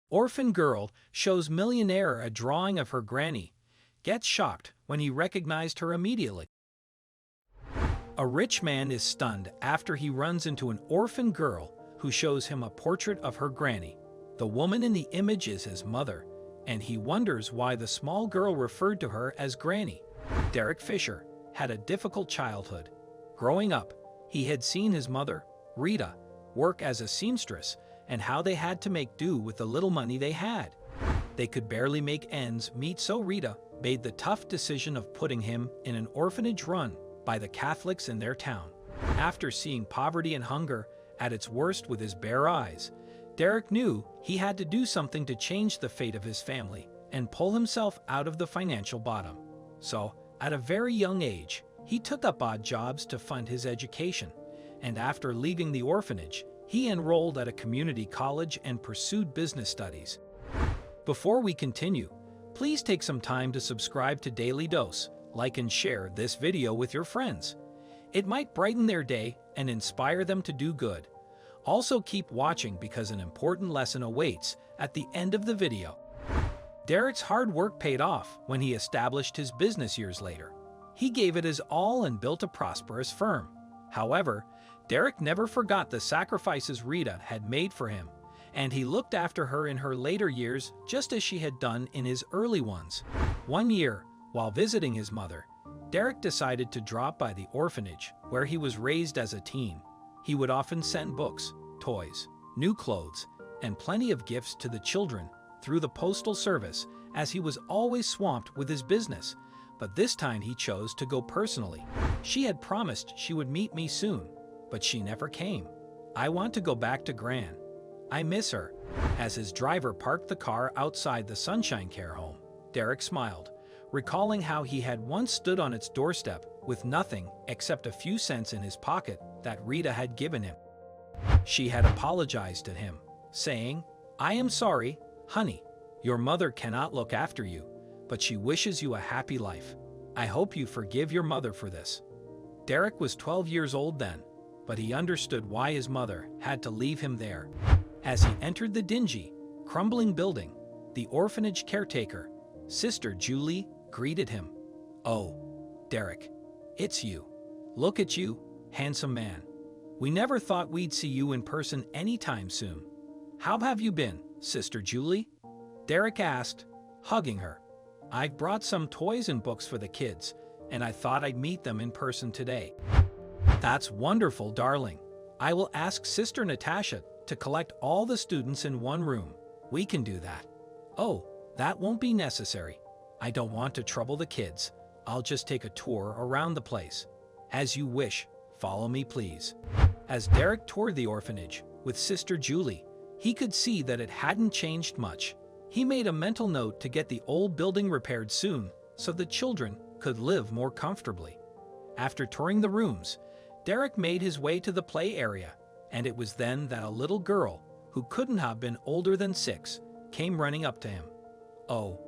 Orphan girl shows millionaire a drawing of her granny, gets shocked when he recognized her immediately. A rich man is stunned after he runs into an orphan girl who shows him a portrait of her granny. The woman in the image is his mother, and he wonders why the small girl referred to her as Granny. Derek Fisher had a difficult childhood. Growing up, he had seen his mother, Rita, work as a seamstress and how they had to make do with the little money they had. They could barely make ends meet, so Rita made the tough decision of putting him in an orphanage run by the Catholics in their town. After seeing poverty and hunger at its worst with his bare eyes, Derek knew he had to do something to change the fate of his family and pull himself out of the financial bottom. So, at a very young age, he took up odd jobs to fund his education, and after leaving the orphanage, he enrolled at a community college and pursued business studies. Before we continue, please take some time to subscribe to Dailydose, like and share this video with your friends. It might brighten their day and inspire them to do good. Also keep watching because an important lesson awaits at the end of the video. Derek's hard work paid off when he established his business years later. He gave it his all and built a prosperous firm. However, Derek never forgot the sacrifices Rita had made for him, and he looked after her in her later years just as she had done in his early ones. One year, while visiting his mother, Derek decided to drop by the orphanage where he was raised as a teen. He would often send books, toys, new clothes, and plenty of gifts to the children through the postal service, as he was always swamped with his business. But this time he chose to go personally. She had promised she would meet me soon, but she never came. I want to go back to Gran. I miss her. As his driver parked the car outside the Sunshine Care home, Derek smiled, recalling how he had once stood on its doorstep with nothing except a few cents in his pocket that Rita had given him. She had apologized to him, saying, "I am sorry, honey. Your mother cannot look after you, but she wishes you a happy life. I hope you forgive your mother for this." Derek was 12 years old then, but he understood why his mother had to leave him there. As he entered the dingy, crumbling building, the orphanage caretaker, Sister Julie, greeted him. "Oh, Derek, it's you. Look at you, handsome man. We never thought we'd see you in person anytime soon. How have you been, Sister Julie?" Derek asked, hugging her. "I've brought some toys and books for the kids, and I thought I'd meet them in person today." "That's wonderful, darling. I will ask Sister Natasha to collect all the students in one room. We can do that." "Oh, that won't be necessary. I don't want to trouble the kids. I'll just take a tour around the place." "As you wish. Follow me, please." As Derek toured the orphanage with Sister Julie, he could see that it hadn't changed much. He made a mental note to get the old building repaired soon so the children could live more comfortably. After touring the rooms, Derek made his way to the play area, and it was then that a little girl, who couldn't have been older than 6, came running up to him. "Oh,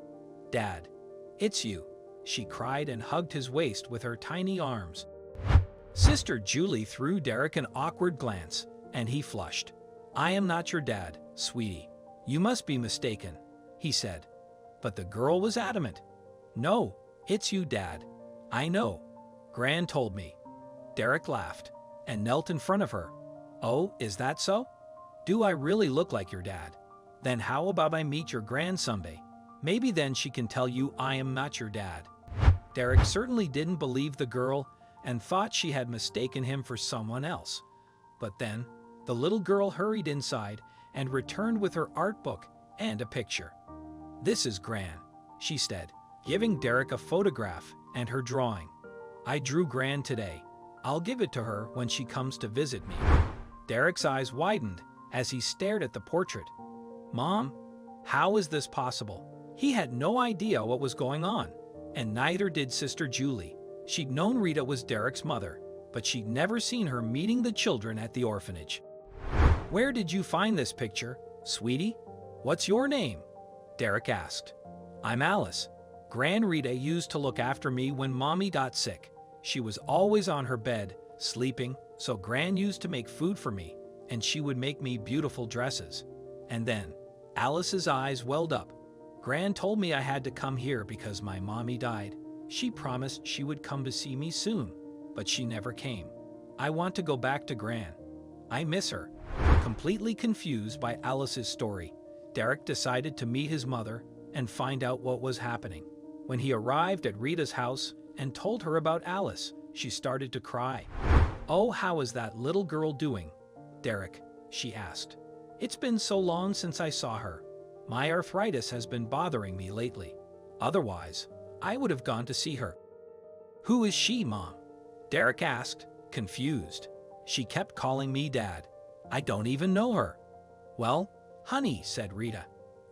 Dad, it's you," she cried and hugged his waist with her tiny arms. Sister Julie threw Derek an awkward glance, and he flushed. "I am not your dad, sweetie. You must be mistaken," he said. But the girl was adamant. "No, it's you, Dad. I know. Gran told me." Derek laughed and knelt in front of her. "Oh, is that so? Do I really look like your dad? Then how about I meet your Gran someday? Maybe then she can tell you I am not your dad." Derek certainly didn't believe the girl and thought she had mistaken him for someone else. But then, the little girl hurried inside and returned with her art book and a picture. "This is Gran," she said, giving Derek a photograph and her drawing. "I drew Gran today. I'll give it to her when she comes to visit me." Derek's eyes widened as he stared at the portrait. "Mom, how is this possible?" He had no idea what was going on, and neither did Sister Julie. She'd known Rita was Derek's mother, but she'd never seen her meeting the children at the orphanage. "Where did you find this picture, sweetie? What's your name?" Derek asked. "I'm Alice. Gran Rita used to look after me when Mommy got sick. She was always on her bed, sleeping, so Gran used to make food for me, and she would make me beautiful dresses. And then, Alice's eyes welled up. Gran told me I had to come here because my mommy died. She promised she would come to see me soon, but she never came. I want to go back to Gran. I miss her. Completely confused by Alice's story, Derek decided to meet his mother and find out what was happening. When he arrived at Rita's house and told her about Alice, she started to cry. "Oh, how is that little girl doing, Derek?" she asked. "It's been so long since I saw her. My arthritis has been bothering me lately. Otherwise, I would have gone to see her." "Who is she, Mom?" Derek asked, confused. "She kept calling me Dad. I don't even know her." "Well, honey," said Rita,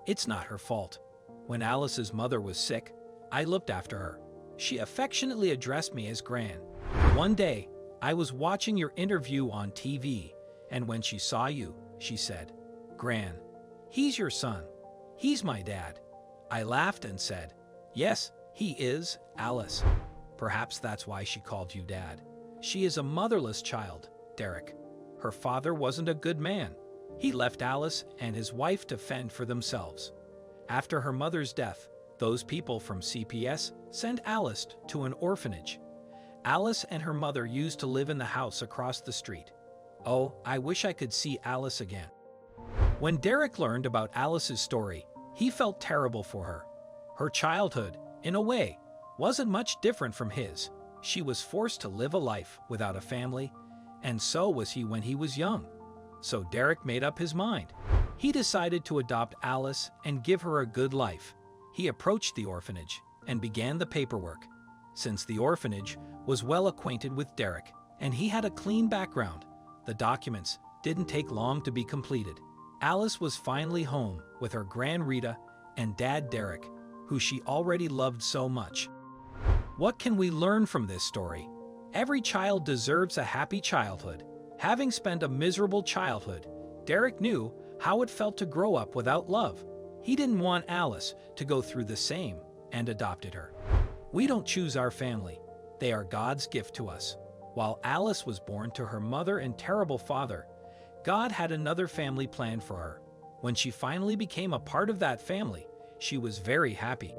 "it's not her fault. When Alice's mother was sick, I looked after her. She affectionately addressed me as Gran. One day, I was watching your interview on TV, and when she saw you, she said, 'Gran, he's your son. He's my dad.' I laughed and said, 'Yes, he is, Alice.' Perhaps that's why she called you Dad. She is a motherless child, Derek. Her father wasn't a good man. He left Alice and his wife to fend for themselves. After her mother's death, those people from CPS sent Alice to an orphanage. Alice and her mother used to live in the house across the street. Oh, I wish I could see Alice again." When Derek learned about Alice's story, he felt terrible for her. Her childhood, in a way, wasn't much different from his. She was forced to live a life without a family, and so was he when he was young. So Derek made up his mind. He decided to adopt Alice and give her a good life. He approached the orphanage and began the paperwork. Since the orphanage was well acquainted with Derek and he had a clean background, the documents didn't take long to be completed. Alice was finally home with her Gran Rita and Dad Derek, who she already loved so much. What can we learn from this story? Every child deserves a happy childhood. Having spent a miserable childhood, Derek knew how it felt to grow up without love. He didn't want Alice to go through the same and adopted her. We don't choose our family. They are God's gift to us. While Alice was born to her mother and terrible father, God had another family planned for her. When she finally became a part of that family, she was very happy.